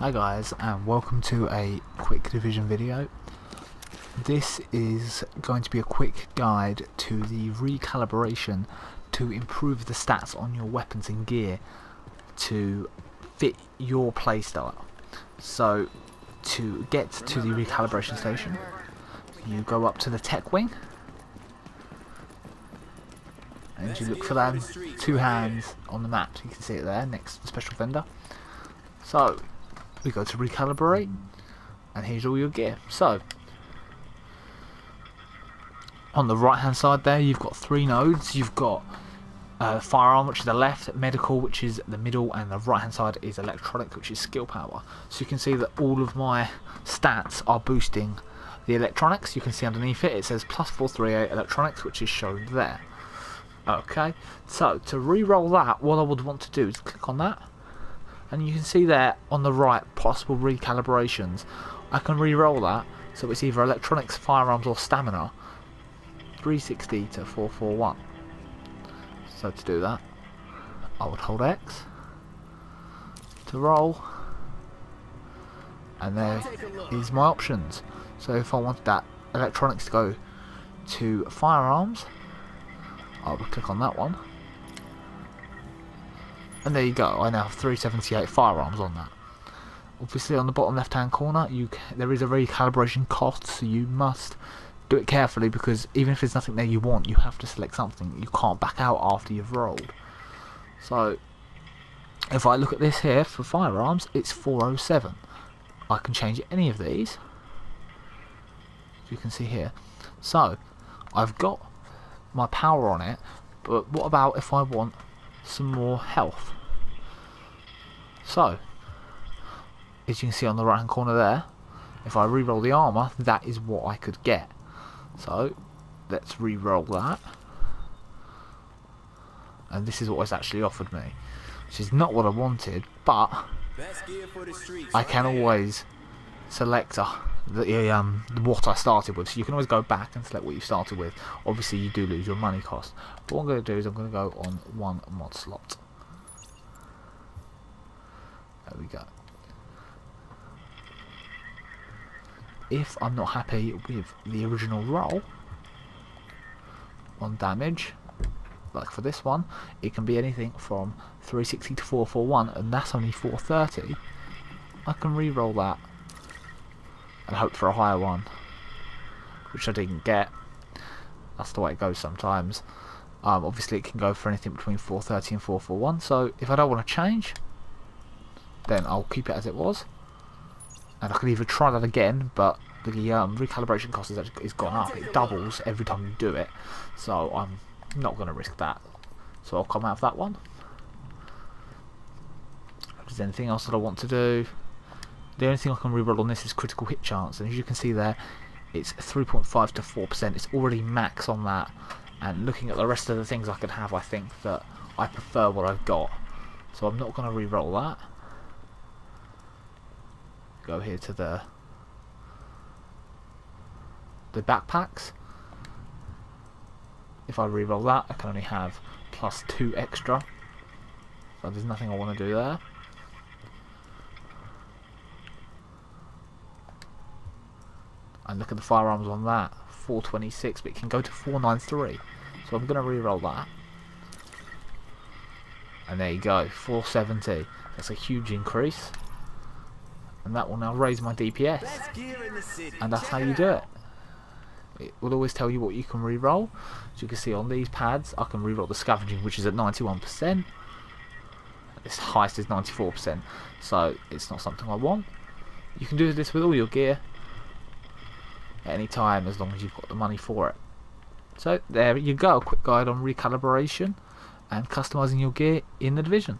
Hi guys, and welcome to a quick division video. This is going to be a quick guide to the recalibration to improve the stats on your weapons and gear to fit your playstyle. So to get to the recalibration station, you go up to the tech wing and you look for them two hands on the map. You can see it there next to the special vendor. So we go to recalibrate, and here's all your gear. So on the right hand side there you've got three nodes. You've got firearm, which is the left, medical, which is the middle, and the right hand side is electronic, which is skill power. So you can see that all of my stats are boosting the electronics. You can see underneath it says plus 438 electronics, which is shown there. Okay, so to re-roll that, what I would want to do is click on that, and you can see there on the right possible recalibrations. I can re-roll that so it's either electronics, firearms, or stamina, 360 to 441. So to do that, I would hold X to roll, and there is my options. So if I wanted that electronics to go to firearms, I would click on that one, and there you go. I now have 378 firearms on that. Obviously on the bottom left hand corner there is a recalibration cost, so you must do it carefully, because even if there's nothing there you want, you have to select something. You can't back out after you've rolled. So if I look at this here for firearms, it's 407. I can change any of these, as you can see here. So I've got my power on it, but what about if I want some more health? So as you can see on the right hand corner there, if I re-roll the armor, that is what I could get. So let's re-roll that, and this is what it's actually offered me, which is not what I wanted, but I can always select what I started with. So you can always go back and select what you started with. Obviously you do lose your money cost, but what I'm going to do is I'm going to go on one mod slot. There we go. If I'm not happy with the original roll on damage, like for this one, it can be anything from 360 to 441, and that's only 430. I can re-roll that and hope for a higher one, which I didn't get. That's the way it goes sometimes. Obviously it can go for anything between 430 and 441, so if I don't want to change, then I'll keep it as it was, and I can either try that again, but the recalibration cost is gone up. It doubles every time you do it, so I'm not going to risk that. So I'll come out of that one. If there's anything else that I want to do, the only thing I can reroll on this is critical hit chance, and as you can see there, it's 3.5 to 4%. It's already max on that, and looking at the rest of the things I could have, I think that I prefer what I've got, so I'm not going to reroll that. Go here to the backpacks. If I reroll that, I can only have plus 2 extra, so there's nothing I want to do there. And look at the firearms on that, 426, but it can go to 493, so I'm going to reroll that, and there you go, 470. That's a huge increase, and that will now raise my DPS, and that's how you do it. It will always tell you what you can re-roll. As you can see on these pads, I can re-roll the scavenging, which is at 91%. Its highest is 94%, so it's not something I want. You can do this with all your gear at any time, as long as you've got the money for it. So there you go, a quick guide on recalibration and customizing your gear in the Division.